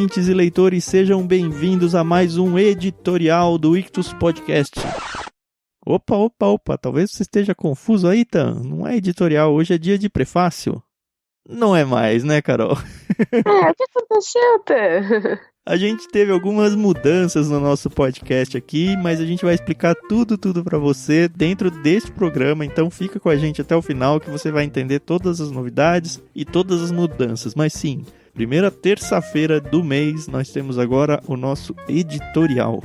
ouvintes e leitores, sejam bem-vindos a mais um editorial do Ictus Podcast. Opa, talvez você esteja confuso aí, Tan. Não é editorial, hoje é dia de prefácio. Não é mais, né, Carol? O que aconteceu, Tan? A gente teve algumas mudanças no nosso podcast aqui, mas a gente vai explicar tudo pra você dentro deste programa, então fica com a gente até o final que você vai entender todas as novidades e todas as mudanças. Mas sim, primeira terça-feira do mês, nós temos agora o nosso editorial.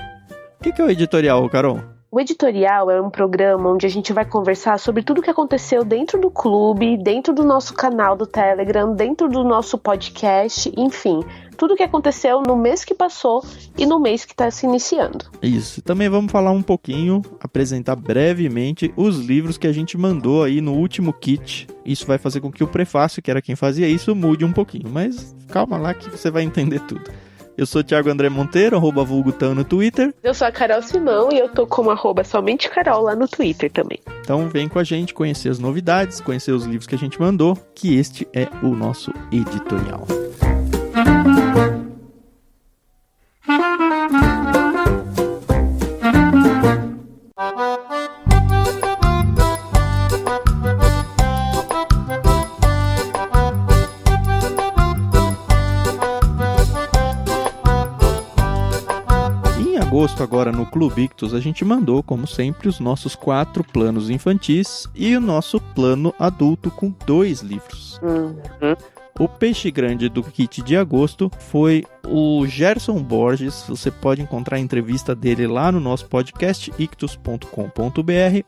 O que é o editorial, Carol? O editorial é um programa onde a gente vai conversar sobre tudo o que aconteceu dentro do clube, dentro do nosso canal do Telegram, dentro do nosso podcast, enfim, tudo o que aconteceu no mês que passou e no mês que está se iniciando. Isso, também vamos falar um pouquinho, apresentar brevemente os livros que a gente mandou aí no último kit. Isso vai fazer com que o prefácio, que era quem fazia isso, mude um pouquinho, mas calma lá que você vai entender tudo. Eu sou o Thiago André Monteiro, @vulgotão no Twitter. Eu sou a Carol Simão e eu tô como @somente Carol lá no Twitter também. Então vem com a gente conhecer as novidades, conhecer os livros que a gente mandou, que este é o nosso editorial. Agora no Clube Ictus a gente mandou, como sempre, os nossos 4 planos infantis e o nosso plano adulto com 2 livros. O peixe grande do kit de agosto foi o Gerson Borges. Você pode encontrar a entrevista dele lá no nosso podcast ictus.com.br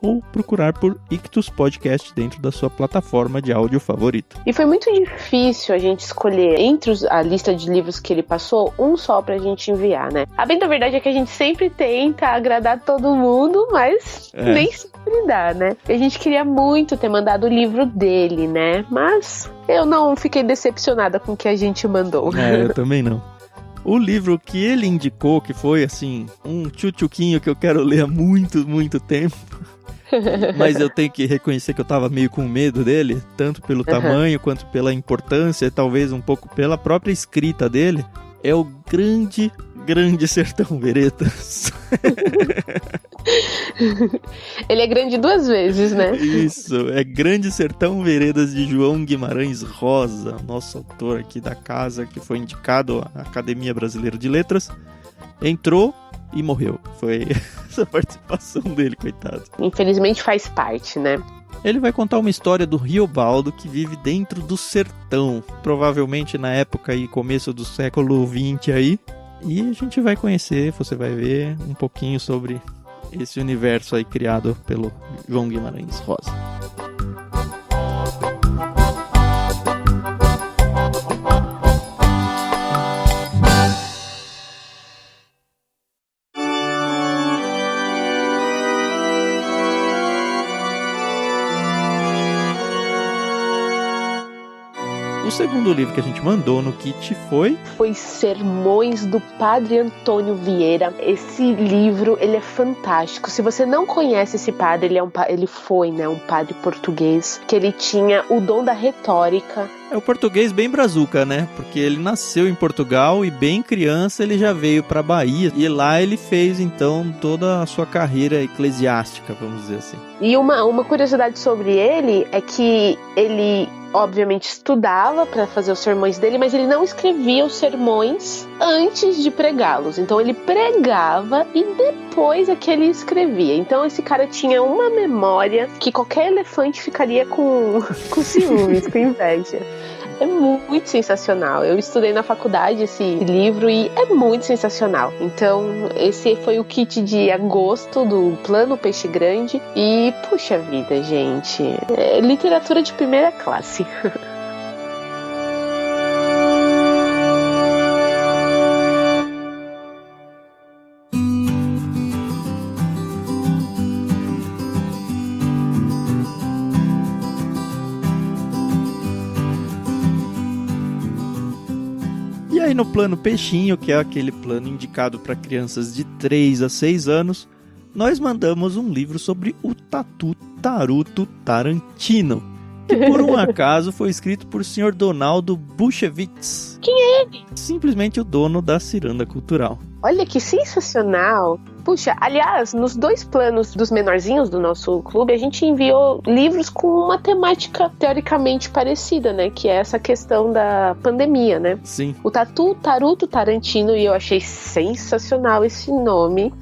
ou procurar por Ictus Podcast dentro da sua plataforma de áudio favorita. E foi muito difícil a gente escolher entre a lista de livros que ele passou, um só pra gente enviar, né? A bem da verdade é que a gente sempre tenta agradar todo mundo, mas nem sempre dá, né? A gente queria muito ter mandado o livro dele, né? Mas eu não fiquei decepcionada com o que a gente mandou. Eu também não. O livro que ele indicou, que foi, assim, um tchutchuquinho que eu quero ler há muito tempo, mas eu tenho que reconhecer que eu tava meio com medo dele, tanto pelo tamanho quanto pela importância, e talvez um pouco pela própria escrita dele, é o Grande Sertão Veredas. Ele é grande 2 vezes, né? Isso, é Grande Sertão Veredas de João Guimarães Rosa, nosso autor aqui da casa, que foi indicado à Academia Brasileira de Letras. Entrou e morreu. Foi essa participação dele, coitado. Infelizmente faz parte, né? Ele vai contar uma história do Riobaldo que vive dentro do sertão, provavelmente na época e começo do século XX aí. E a gente vai conhecer, você vai ver um pouquinho sobre esse universo aí criado pelo João Guimarães Rosa. O segundo livro que a gente mandou no kit foi Sermões do Padre Antônio Vieira. Esse livro, ele é fantástico. Se você não conhece esse padre, ele foi um padre português, que ele tinha o dom da retórica. É o português bem brazuca, né? Porque ele nasceu em Portugal e bem criança ele já veio para Bahia. E lá ele fez, então, toda a sua carreira eclesiástica, vamos dizer assim. E uma curiosidade sobre ele é que ele, obviamente, estudava para fazer os sermões dele, mas ele não escrevia os sermões antes de pregá-los. Então ele pregava e depois é que ele escrevia. Então esse cara tinha uma memória que qualquer elefante ficaria com ciúmes, com inveja. É muito sensacional. Eu estudei na faculdade esse livro e é muito sensacional. Então, esse foi o kit de agosto do Plano Peixe Grande. E, puxa vida, gente, é literatura de primeira classe. E aí no plano Peixinho, que é aquele plano indicado para crianças de 3 a 6 anos, nós mandamos um livro sobre o Tatu Taruto Tarantino. que por um acaso foi escrito por Sr. Donaldo Bushevitz. Quem é ele? Simplesmente o dono da Ciranda Cultural. Olha que sensacional. Puxa, aliás, nos 2 planos dos menorzinhos do nosso clube, a gente enviou livros com uma temática teoricamente parecida, né? Que é essa questão da pandemia, né? Sim. O Taruto Tarantino, e eu achei sensacional esse nome,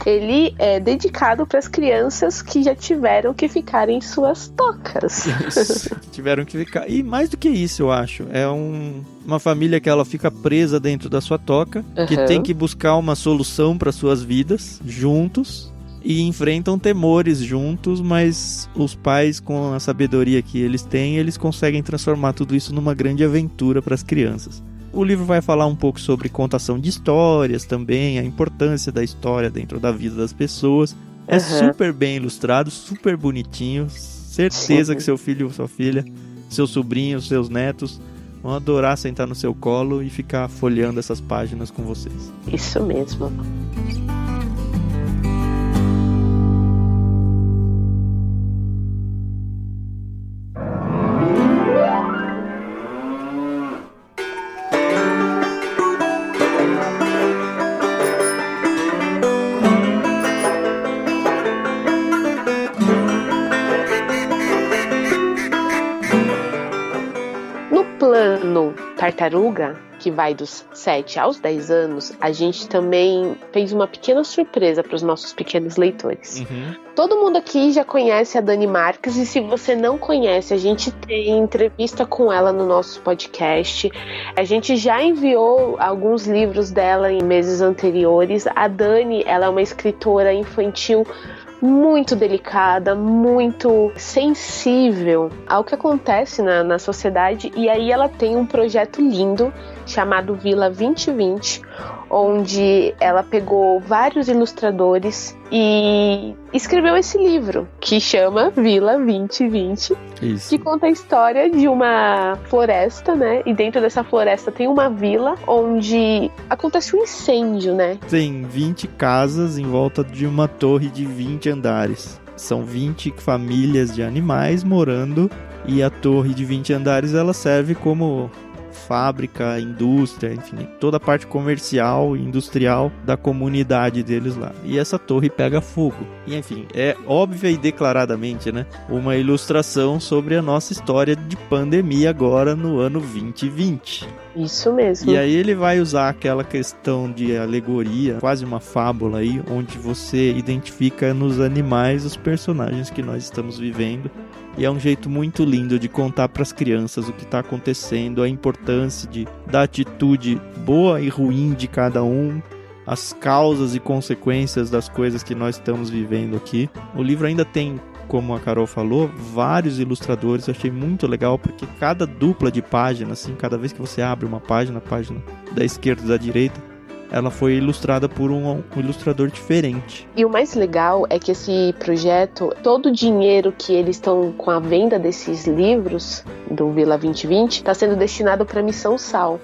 ele é dedicado para as crianças que já tiveram que ficar em suas tocas. Tiveram que ficar. E mais do que isso, eu acho. É uma família que ela fica presa dentro da sua toca, que tem que buscar uma solução para suas vidas juntos e enfrentam temores juntos, mas os pais, com a sabedoria que eles têm, eles conseguem transformar tudo isso numa grande aventura para as crianças. O livro vai falar um pouco sobre contação de histórias também, a importância da história dentro da vida das pessoas. É super bem ilustrado, super bonitinho. Certeza que seu filho, sua filha, seu sobrinho, seus netos vão adorar sentar no seu colo e ficar folheando essas páginas com vocês. Isso mesmo. No Tartaruga, que vai dos 7 aos 10 anos, a gente também fez uma pequena surpresa para os nossos pequenos leitores. Todo mundo aqui já conhece a Dani Marques, e se você não conhece, a gente tem entrevista com ela no nosso podcast. A gente já enviou alguns livros dela em meses anteriores. A Dani, ela é uma escritora infantil muito delicada, muito sensível ao que acontece na sociedade, e aí ela tem um projeto lindo chamado Vila 2020, onde ela pegou vários ilustradores e escreveu esse livro, que chama Vila 2020, que conta a história de uma floresta, né? E dentro dessa floresta tem uma vila onde acontece um incêndio, né? Tem 20 casas em volta de uma torre de 20 andares. São 20 famílias de animais morando, e a torre de 20 andares ela serve como fábrica, indústria, enfim, toda a parte comercial e industrial da comunidade deles lá. E essa torre pega fogo. E, enfim, é óbvia e declaradamente, né, uma ilustração sobre a nossa história de pandemia agora no ano 2020. Isso mesmo. E aí ele vai usar aquela questão de alegoria, quase uma fábula aí, onde você identifica nos animais os personagens que nós estamos vivendo. E é um jeito muito lindo de contar para as crianças o que está acontecendo, a importância da atitude boa e ruim de cada um, as causas e consequências das coisas que nós estamos vivendo aqui. O livro ainda tem, como a Carol falou, vários ilustradores. Eu achei muito legal, porque cada dupla de página, assim, cada vez que você abre uma página, a página da esquerda e da direita, ela foi ilustrada por um ilustrador diferente. E o mais legal é que esse projeto, todo o dinheiro que eles estão com a venda desses livros do Vila 2020 está sendo destinado para a Missão Sal.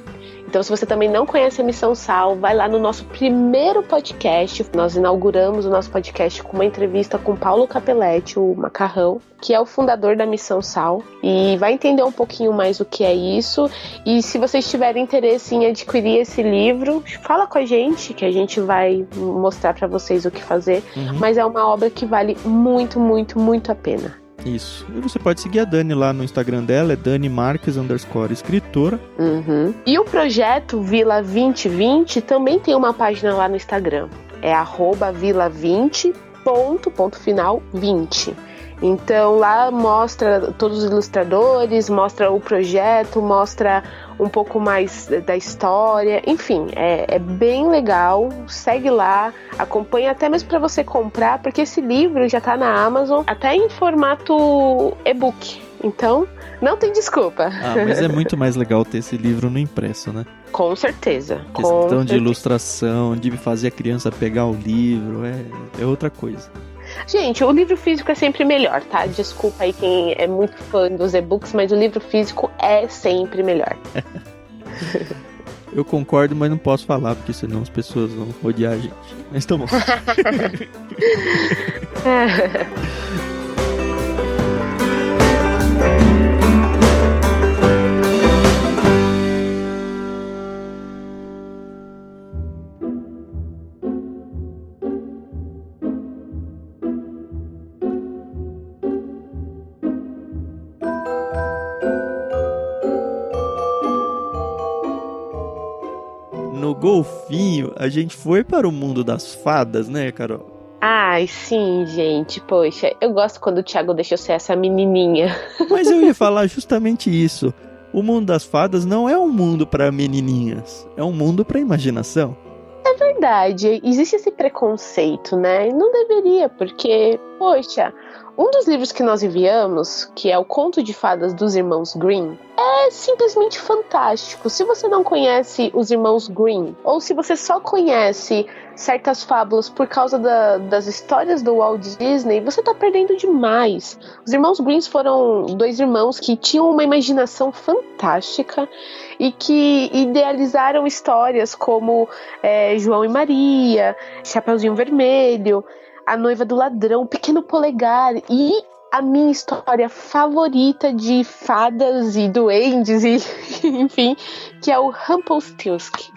Então, se você também não conhece a Missão Sal, vai lá no nosso primeiro podcast. Nós inauguramos o nosso podcast com uma entrevista com Paulo Capelletti, o Macarrão, que é o fundador da Missão Sal, e vai entender um pouquinho mais o que é isso. E se vocês tiverem interesse em adquirir esse livro, fala com a gente, que a gente vai mostrar para vocês o que fazer. Mas é uma obra que vale muito, muito, muito a pena. Isso. E você pode seguir a Dani lá no Instagram dela, é Dani Marques _escritora. E o projeto Vila 2020 também tem uma página lá no Instagram. É @vila20, ponto final 20. Então lá mostra todos os ilustradores, mostra o projeto, mostra um pouco mais da história, enfim, é bem legal. Segue lá, acompanha até mesmo para você comprar, porque esse livro já tá na Amazon até em formato e-book. Então, não tem desculpa. Mas é muito mais legal ter esse livro no impresso, né? Com certeza. Questão de ilustração, de fazer a criança pegar o livro, é outra coisa. Gente, o livro físico é sempre melhor, tá? Desculpa aí quem é muito fã dos e-books, mas o livro físico é sempre melhor. Eu concordo, mas não posso falar, porque senão as pessoas vão odiar a gente. Mas tá bom. golfinho, a gente foi para o mundo das fadas, né, Carol? Ai, sim, gente. Poxa, eu gosto quando o Thiago deixa eu ser essa menininha. Mas eu ia falar justamente isso. O mundo das fadas não é um mundo para menininhas, é um mundo para imaginação. É verdade, existe esse preconceito, né? E não deveria, porque, poxa, um dos livros que nós enviamos, que é o Conto de Fadas dos Irmãos Grimm, é simplesmente fantástico. Se você não conhece os Irmãos Grimm, ou se você só conhece certas fábulas por causa das histórias do Walt Disney, você tá perdendo demais. Os Irmãos Grimm foram 2 irmãos que tinham uma imaginação fantástica e que idealizaram histórias como João e Maria, Chapeuzinho Vermelho, A Noiva do Ladrão, Pequeno Polegar e a minha história favorita de fadas e duendes e enfim, que é o Rumpelstiltskin.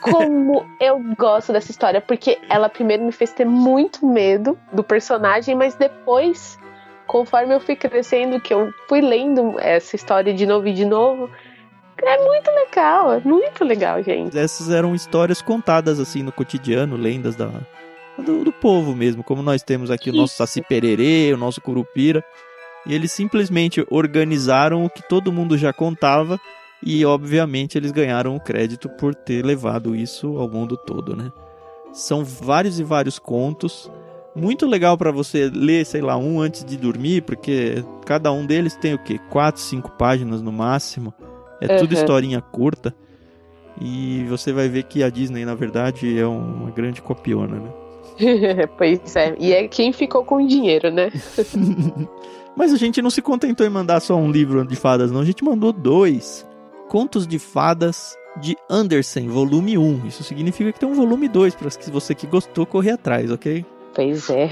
Como eu gosto dessa história, porque ela primeiro me fez ter muito medo do personagem, mas depois, conforme eu fui crescendo, que eu fui lendo essa história de novo e de novo, é muito legal, gente. Essas eram histórias contadas assim no cotidiano, lendas do povo mesmo, como nós temos aqui o nosso Saci Pererê, o nosso Curupira, e eles simplesmente organizaram o que todo mundo já contava e obviamente eles ganharam o crédito por ter levado isso ao mundo todo, né? São vários e vários contos, muito legal para você ler, sei lá, um antes de dormir, porque cada um deles tem o quê? 4, 5 páginas no máximo, tudo historinha curta, e você vai ver que a Disney na verdade é uma grande copiona, né? Pois é, e é quem ficou com o dinheiro, né? Mas a gente não se contentou em mandar só um livro de fadas, não. A gente mandou 2 Contos de Fadas de Andersen, volume 1. Isso significa que tem um volume 2, para que você que gostou correr atrás, ok? Pois é.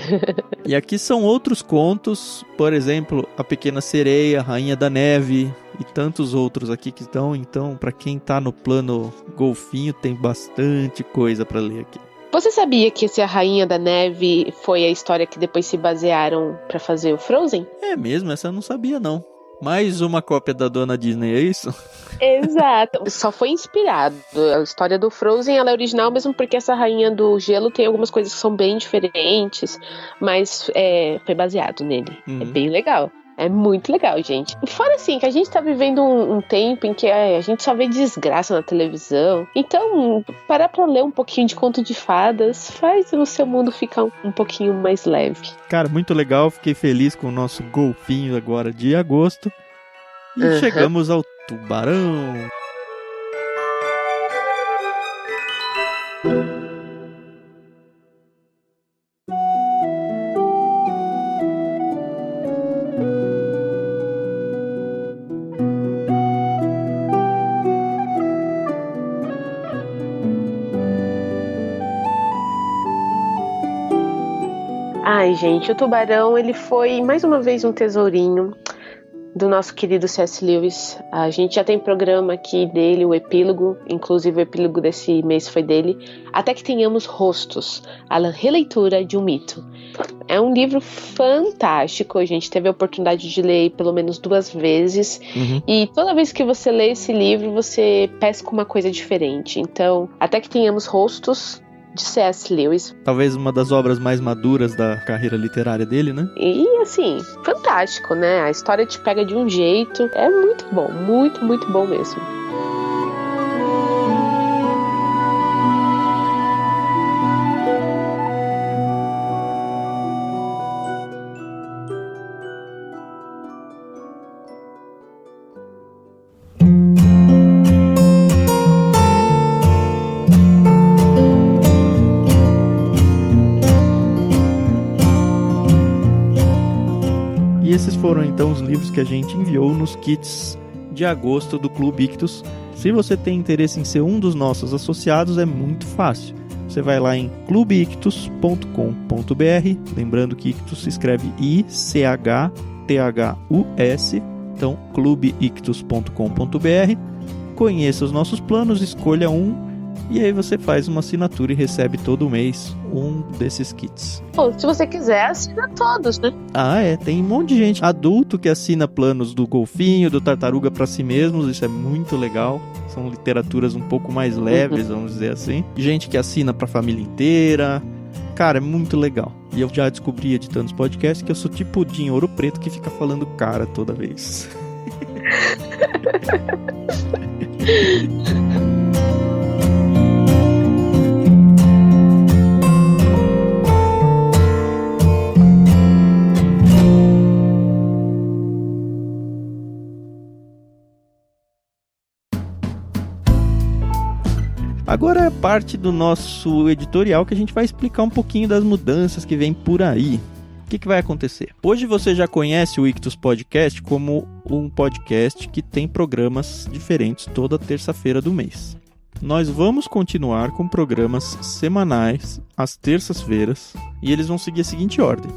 E aqui são outros contos, por exemplo, A Pequena Sereia, Rainha da Neve e tantos outros aqui que estão. Então, para quem tá no plano golfinho, tem bastante coisa para ler aqui. Você sabia que esse A Rainha da Neve foi a história que depois se basearam pra fazer o Frozen? É mesmo? Essa eu não sabia, não. Mais uma cópia da Dona Disney, é isso? Exato. Só foi inspirado. A história do Frozen, ela é original mesmo porque essa Rainha do Gelo tem algumas coisas que são bem diferentes, mas foi baseado nele. É bem legal. É muito legal, gente. E fora assim, que a gente tá vivendo um tempo em que a gente só vê desgraça na televisão. Então, parar pra ler um pouquinho de conto de fadas faz o seu mundo ficar um pouquinho mais leve. Cara, muito legal. Fiquei feliz com o nosso golfinho agora de agosto. E chegamos ao tubarão. Ai, gente, o tubarão, ele foi mais uma vez um tesourinho do nosso querido C.S. Lewis. A gente já tem programa aqui dele, o epílogo, inclusive o epílogo desse mês foi dele. Até que tenhamos rostos, a releitura de um mito. É um livro fantástico, a gente teve a oportunidade de ler pelo menos 2 vezes. E toda vez que você lê esse livro, você pesca uma coisa diferente. Então, até que tenhamos rostos, de C.S. Lewis. Talvez uma das obras mais maduras da carreira literária dele, né? E assim, fantástico, né? A história te pega de um jeito. É muito bom, muito, muito bom mesmo. E esses foram então os livros que a gente enviou nos kits de agosto do Clube Ictus. Se você tem interesse em ser um dos nossos associados, é muito fácil. Você vai lá em clubeictus.com.br, lembrando que Ictus se escreve I-C-H-T-H-U-S, então clubeictus.com.br, conheça os nossos planos, escolha um E aí você faz uma assinatura e recebe todo mês um desses kits. Pô, se você quiser, assina todos, né? Ah, tem um monte de gente adulto que assina planos do Golfinho, do Tartaruga pra si mesmos, isso é muito legal. São literaturas um pouco mais leves, vamos dizer assim. Gente que assina pra família inteira. Cara, é muito legal. E eu já descobri, editando os podcasts, que eu sou tipo o Dinho Ouro Preto que fica falando cara toda vez. Agora é parte do nosso editorial que a gente vai explicar um pouquinho das mudanças que vem por aí. O que vai acontecer? Hoje você já conhece o Ictus Podcast como um podcast que tem programas diferentes toda terça-feira do mês. Nós vamos continuar com programas semanais às terças-feiras e eles vão seguir a seguinte ordem.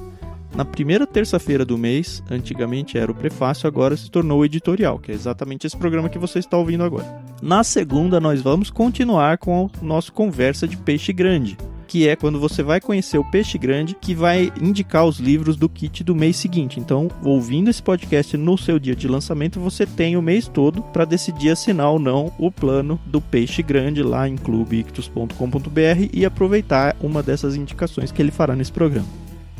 Na primeira terça-feira do mês, antigamente era o prefácio, agora se tornou o editorial, que é exatamente esse programa que você está ouvindo agora. Na segunda, nós vamos continuar com o nosso Conversa de Peixe Grande, que é quando você vai conhecer o Peixe Grande, que vai indicar os livros do kit do mês seguinte. Então, ouvindo esse podcast no seu dia de lançamento, você tem o mês todo para decidir assinar ou não o plano do Peixe Grande lá em clubeictus.com.br e aproveitar uma dessas indicações que ele fará nesse programa.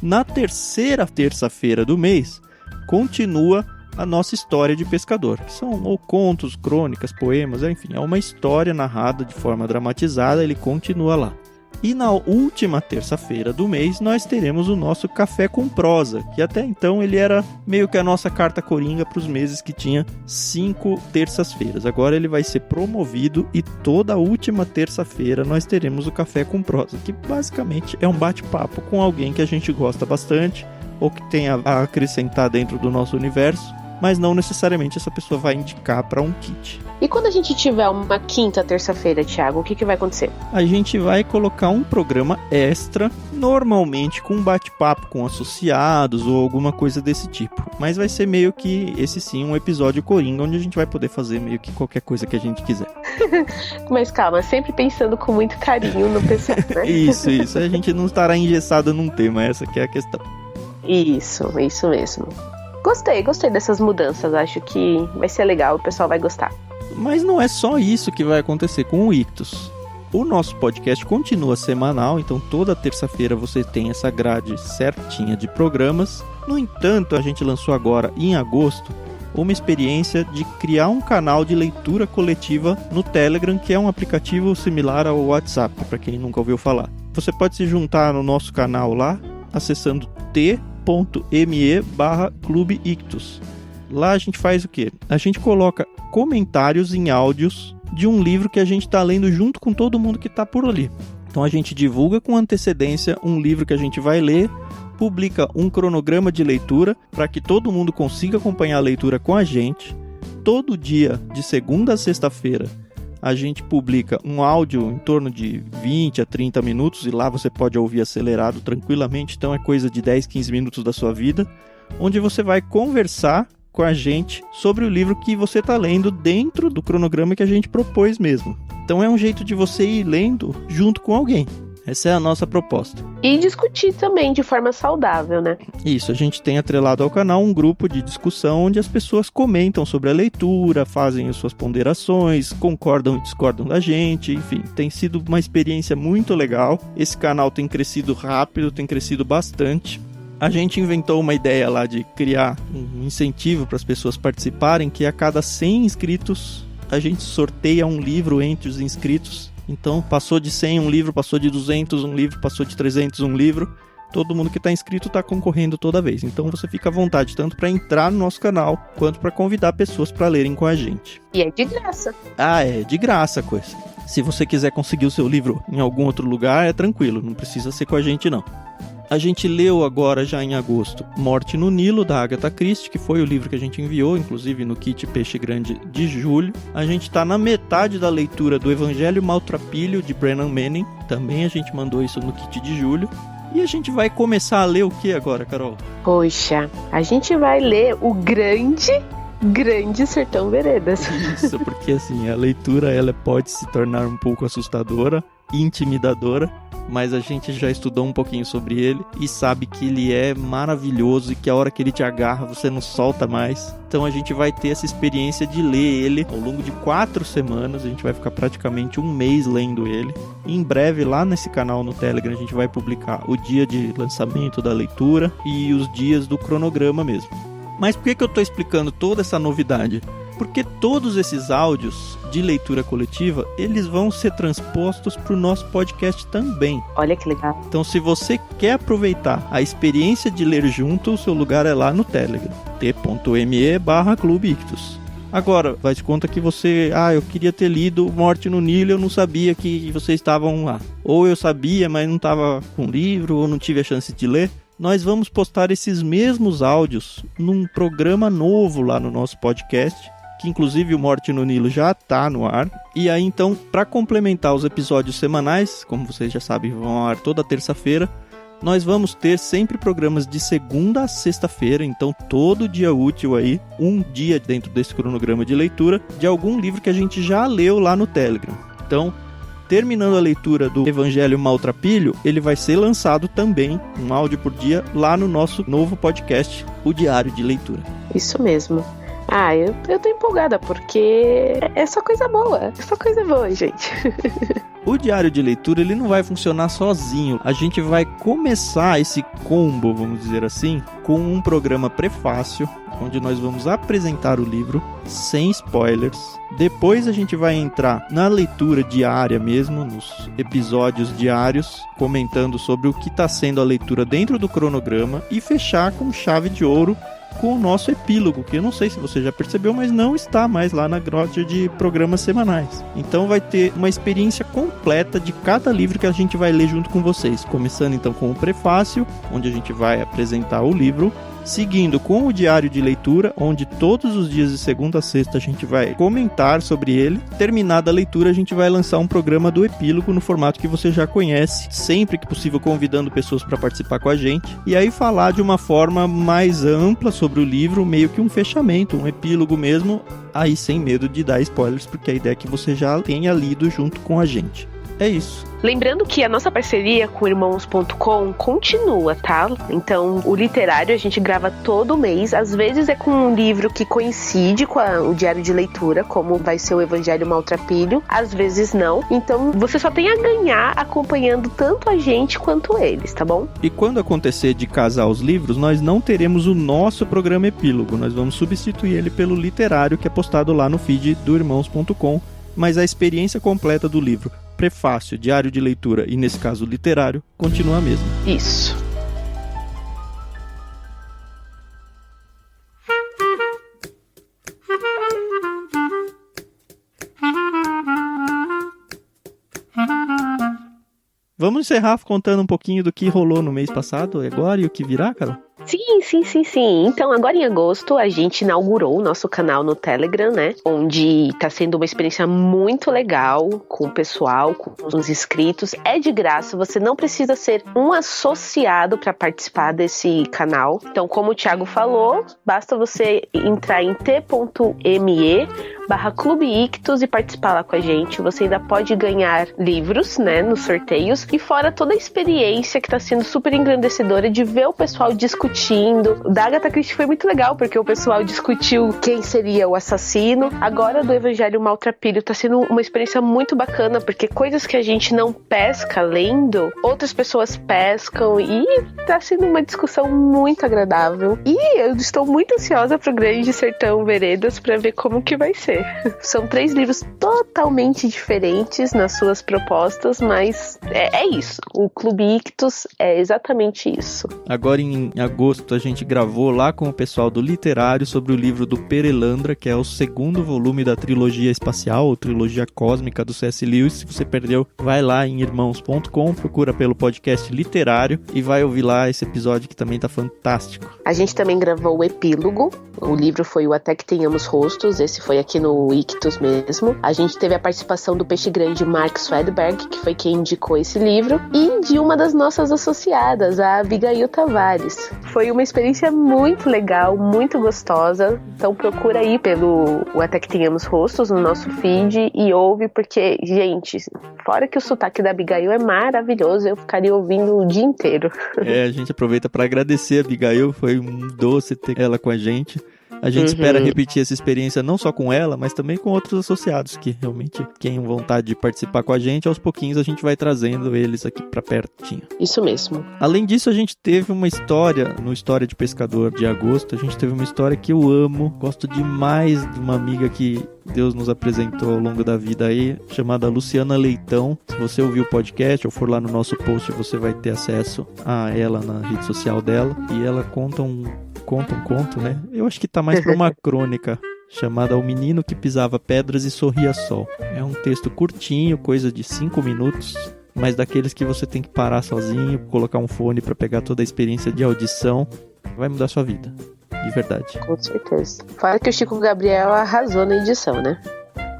Na terceira terça-feira do mês, continua a nossa história de pescador, que são ou contos, crônicas, poemas, enfim, é uma história narrada de forma dramatizada, ele continua lá. E na última terça-feira do mês, nós teremos o nosso Café com Prosa, que até então ele era meio que a nossa carta coringa para os meses que tinha 5 terças-feiras. Agora ele vai ser promovido e toda a última terça-feira nós teremos o Café com Prosa, que basicamente é um bate-papo com alguém que a gente gosta bastante ou que tem a acrescentar dentro do nosso universo, mas não necessariamente essa pessoa vai indicar para um kit. E quando a gente tiver uma quinta terça-feira, Thiago, o que vai acontecer? A gente vai colocar um programa extra, normalmente com um bate-papo com associados ou alguma coisa desse tipo. Mas vai ser meio que, esse sim, um episódio coringa, onde a gente vai poder fazer meio que qualquer coisa que a gente quiser. Mas calma, sempre pensando com muito carinho no pessoal, né? Isso. A gente não estará engessado num tema, essa que é a questão. Isso mesmo. Gostei dessas mudanças, acho que vai ser legal, o pessoal vai gostar. Mas não é só isso que vai acontecer com o Ictus. O nosso podcast continua semanal, então toda terça-feira você tem essa grade certinha de programas. No entanto, a gente lançou agora, em agosto, uma experiência de criar um canal de leitura coletiva no Telegram, que é um aplicativo similar ao WhatsApp, para quem nunca ouviu falar. Você pode se juntar no nosso canal lá, acessando t.me/clubeictus. Lá a gente faz o quê? A gente coloca comentários em áudios de um livro que a gente está lendo junto com todo mundo que está por ali. Então a gente divulga com antecedência um livro que a gente vai ler, publica um cronograma de leitura para que todo mundo consiga acompanhar a leitura com a gente. Todo dia, de segunda a sexta-feira, a gente publica um áudio em torno de 20 a 30 minutos e lá você pode ouvir acelerado tranquilamente, então é coisa de 10, 15 minutos da sua vida, onde você vai conversar com a gente sobre o livro que você está lendo dentro do cronograma que a gente propôs mesmo. Então é um jeito de você ir lendo junto com alguém. Essa é a nossa proposta. E discutir também de forma saudável, né? Isso, a gente tem atrelado ao canal um grupo de discussão onde as pessoas comentam sobre a leitura, fazem as suas ponderações, concordam e discordam da gente, enfim, tem sido uma experiência muito legal. Esse canal tem crescido rápido, tem crescido bastante. A gente inventou uma ideia lá de criar um incentivo para as pessoas participarem, que a cada 100 inscritos a gente sorteia um livro entre os inscritos. Então passou de 100 um livro, passou de 200 um livro, passou de 300 um livro. Todo mundo que está inscrito está concorrendo toda vez. Então você fica à vontade tanto para entrar no nosso canal quanto para convidar pessoas para lerem com a gente. E é de graça. Ah, é de graça a coisa. Se você quiser conseguir o seu livro em algum outro lugar, é tranquilo, não precisa ser com a gente não. A gente leu agora, já em agosto, Morte no Nilo, da Agatha Christie, que foi o livro que a gente enviou, inclusive no kit Peixe Grande de julho. A gente está na metade da leitura do Evangelho Maltrapilho, de Brennan Manning. Também a gente mandou isso no kit de julho. E a gente vai começar a ler o que agora, Carol? Poxa, a gente vai ler o grande Grande Sertão Veredas. Isso, porque assim, a leitura ela pode se tornar um pouco assustadora, intimidadora, mas a gente já estudou um pouquinho sobre ele e sabe que ele é maravilhoso e que a hora que ele te agarra você não solta mais. Então a gente vai ter essa experiência de ler ele ao longo de 4 semanas, a gente vai ficar praticamente um mês lendo ele. E em breve lá nesse canal no Telegram a gente vai publicar o dia de lançamento da leitura e os dias do cronograma mesmo. Mas por que eu estou explicando toda essa novidade? Porque todos esses áudios de leitura coletiva, eles vão ser transpostos para o nosso podcast também. Olha que legal. Então, se você quer aproveitar a experiência de ler junto, o seu lugar é lá no Telegram, t.me/Clube Ictus. Agora, vai de conta que você... eu queria ter lido Morte no Nilo, eu não sabia que vocês estavam lá. Ou eu sabia, mas não estava com o livro, ou não tive a chance de ler. Nós vamos postar esses mesmos áudios num programa novo lá no nosso podcast, que inclusive o Morte no Nilo já está no ar. E aí então, para complementar os episódios semanais, como vocês já sabem, vão ao ar toda terça-feira, nós vamos ter sempre programas de segunda a sexta-feira, então todo dia útil aí, um dia dentro desse cronograma de leitura, de algum livro que a gente já leu lá no Telegram. Então, terminando a leitura do Evangelho Maltrapilho, ele vai ser lançado também, um áudio por dia, lá no nosso novo podcast, o Diário de Leitura. Isso mesmo. Eu tô empolgada, porque é só coisa boa. É só coisa boa, gente. O Diário de Leitura, ele não vai funcionar sozinho. A gente vai começar esse combo, vamos dizer assim, com um programa prefácio, onde nós vamos apresentar o livro sem spoilers. Depois a gente vai entrar na leitura diária mesmo, nos episódios diários, comentando sobre o que está sendo a leitura dentro do cronograma e fechar com chave de ouro com o nosso epílogo, que eu não sei se você já percebeu, mas não está mais lá na grade de programas semanais. Então vai ter uma experiência completa de cada livro que a gente vai ler junto com vocês, começando então com o prefácio, onde a gente vai apresentar o livro, seguindo com o diário de leitura, onde todos os dias de segunda a sexta a gente vai comentar sobre ele. Terminada a leitura, a gente vai lançar um programa do epílogo no formato que você já conhece, sempre que possível convidando pessoas para participar com a gente, e aí falar de uma forma mais ampla sobre o livro, meio que um fechamento, um epílogo mesmo, aí sem medo de dar spoilers, porque a ideia é que você já tenha lido junto com a gente. É isso. Lembrando que a nossa parceria com irmãos.com continua, tá? Então, o literário a gente grava todo mês. Às vezes é com um livro que coincide com o diário de leitura, como vai ser o Evangelho Maltrapilho. Às vezes não. Então, você só tem a ganhar acompanhando tanto a gente quanto eles, tá bom? E quando acontecer de casar os livros, nós não teremos o nosso programa epílogo. Nós vamos substituir ele pelo literário, que é postado lá no feed do irmãos.com. Mas a experiência completa do livro, prefácio, diário de leitura e, nesse caso, literário, continua a mesma. Isso. Vamos encerrar contando um pouquinho do que rolou no mês passado, agora e o que virá, Carol? Sim. Então, agora em agosto, a gente inaugurou o nosso canal no Telegram, né? Onde tá sendo uma experiência muito legal com o pessoal, com os inscritos. É de graça, você não precisa ser um associado para participar desse canal. Então, como o Thiago falou, basta você entrar em t.me/Clube Ictus e participar lá com a gente. Você ainda pode ganhar livros, né, nos sorteios. E fora toda a experiência que tá sendo super engrandecedora de ver o pessoal discutindo. Da Agatha Christie foi muito legal, porque o pessoal discutiu quem seria o assassino. Agora do Evangelho Maltrapilho tá sendo uma experiência muito bacana, porque coisas que a gente não pesca lendo, outras pessoas pescam, e tá sendo uma discussão muito agradável. E eu estou muito ansiosa pro Grande Sertão Veredas para ver como que vai ser. São 3 livros totalmente diferentes nas suas propostas, mas é isso. O Clube Ictus é exatamente isso. Agora em agosto a gente gravou lá com o pessoal do Literário sobre o livro do Perelandra, que é o 2º volume da trilogia espacial, ou trilogia cósmica do C.S. Lewis. Se você perdeu, vai lá em irmãos.com, procura pelo podcast Literário e vai ouvir lá esse episódio que também tá fantástico. A gente também gravou o epílogo. O livro foi o Até Que Tenhamos Rostos. Esse foi aqui no Ictus mesmo. A gente teve a participação do peixe grande Mark Swedberg, que foi quem indicou esse livro, e de uma das nossas associadas, a Abigail Tavares. Foi uma experiência muito legal, muito gostosa. Então procura aí pelo o Até Que Tenhamos Rostos no nosso feed e ouve, porque, gente, fora que o sotaque da Abigail é maravilhoso, eu ficaria ouvindo o dia inteiro. A gente aproveita para agradecer a Abigail, foi um doce ter ela com a gente. A gente espera repetir essa experiência não só com ela, mas também com outros associados que realmente tenham vontade de participar com a gente. Aos pouquinhos a gente vai trazendo eles aqui pra pertinho. Isso mesmo. Além disso, a gente teve uma história, no História de Pescador de agosto, a gente teve uma história que eu amo, gosto demais de uma amiga que Deus nos apresentou ao longo da vida aí, chamada Luciana Leitão. Se você ouvir o podcast ou for lá no nosso post, você vai ter acesso a ela na rede social dela. E ela conta um conto, né? Eu acho que tá mais pra uma crônica chamada O Menino que Pisava Pedras e Sorria Sol. É um texto curtinho, coisa de 5 minutos, mas daqueles que você tem que parar sozinho, colocar um fone pra pegar toda a experiência de audição. Vai mudar sua vida, de verdade. Com certeza. Fala que o Chico Gabriel arrasou na edição, né?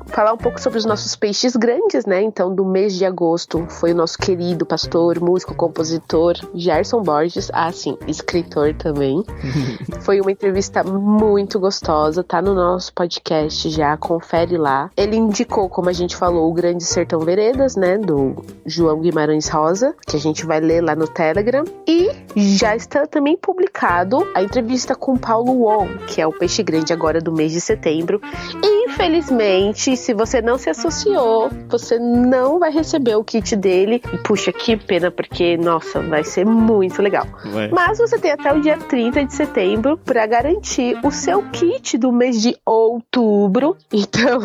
Falar um pouco sobre os nossos peixes grandes, né? Então, do mês de agosto, foi o nosso querido pastor, músico, compositor, Gerson Borges. Ah, sim, escritor também. Foi uma entrevista muito gostosa, tá no nosso podcast já, confere lá. Ele indicou, como a gente falou, o Grande Sertão Veredas, né? Do João Guimarães Rosa, que a gente vai ler lá no Telegram. E já está também publicado a entrevista com Paulo Wong, que é o peixe grande agora do mês de setembro. E, infelizmente, se você não se associou, você não vai receber o kit dele. E puxa, que pena, porque, nossa, vai ser muito legal. Ué. Mas você tem até o dia 30 de setembro para garantir o seu kit do mês de outubro. Então,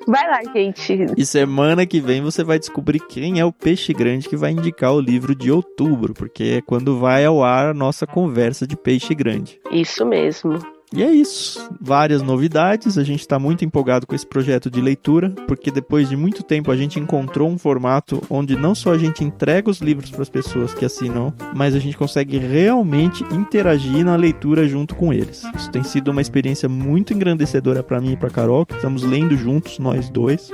vai lá, gente. E semana que vem você vai descobrir quem é o peixe grande que vai indicar o livro de outubro, porque é quando vai ao ar a nossa conversa de peixe grande. Isso mesmo. E é isso, várias novidades, a gente está muito empolgado com esse projeto de leitura, porque depois de muito tempo a gente encontrou um formato onde não só a gente entrega os livros para as pessoas que assinam, mas a gente consegue realmente interagir na leitura junto com eles. Isso tem sido uma experiência muito engrandecedora para mim e para Carol, que estamos lendo juntos, nós dois,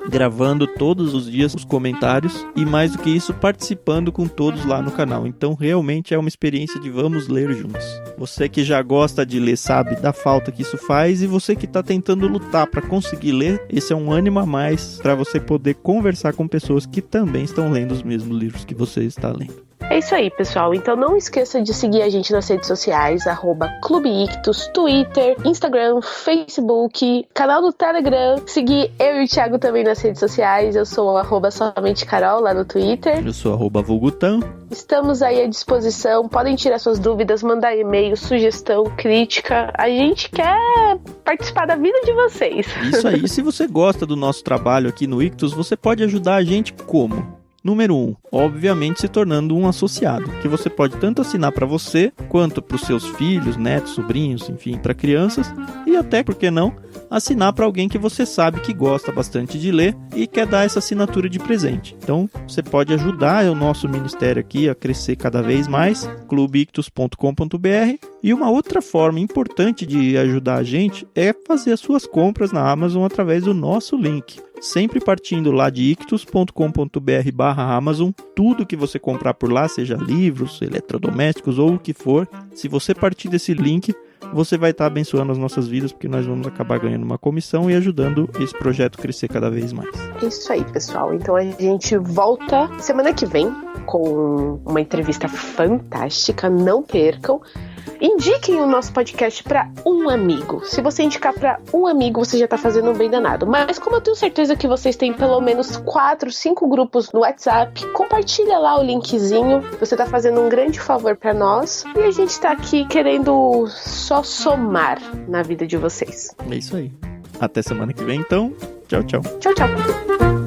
gravando todos os dias os comentários e mais do que isso, participando com todos lá no canal. Então realmente é uma experiência de vamos ler juntos. Você que já gosta de ler sabe da falta que isso faz, e você que está tentando lutar para conseguir ler, esse é um ânimo a mais para você poder conversar com pessoas que também estão lendo os mesmos livros que você está lendo. É isso aí, pessoal. Então não esqueça de seguir a gente nas redes sociais, @Clube Ictus, Twitter, Instagram, Facebook, canal do Telegram. Seguir eu e o Thiago também nas redes sociais. Eu sou @somentecarol lá no Twitter. Eu sou @Vulgutan. Estamos aí à disposição. Podem tirar suas dúvidas, mandar e-mail, sugestão, crítica. A gente quer participar da vida de vocês. Isso aí. Se você gosta do nosso trabalho aqui no Ictus, você pode ajudar a gente como? Número 1, obviamente se tornando um associado, que você pode tanto assinar para você, quanto para os seus filhos, netos, sobrinhos, enfim, para crianças, e até, por que não, assinar para alguém que você sabe que gosta bastante de ler e quer dar essa assinatura de presente. Então, você pode ajudar o nosso ministério aqui a crescer cada vez mais, clubeictus.com.br. E uma outra forma importante de ajudar a gente é fazer as suas compras na Amazon através do nosso link. Sempre partindo lá de ictus.com.br/Amazon, tudo que você comprar por lá, seja livros, eletrodomésticos ou o que for, se você partir desse link, você vai estar abençoando as nossas vidas, porque nós vamos acabar ganhando uma comissão e ajudando esse projeto a crescer cada vez mais. É isso aí, pessoal. Então a gente volta semana que vem com uma entrevista fantástica, não percam. Indiquem o nosso podcast para um amigo. Se você indicar para um amigo, você já tá fazendo um bem danado. Mas como eu tenho certeza que vocês têm pelo menos 4, 5 grupos no WhatsApp, compartilha lá o linkzinho. Você tá fazendo um grande favor para nós. E a gente tá aqui querendo só somar na vida de vocês. É isso aí. Até semana que vem, então. Tchau, tchau. Tchau, tchau.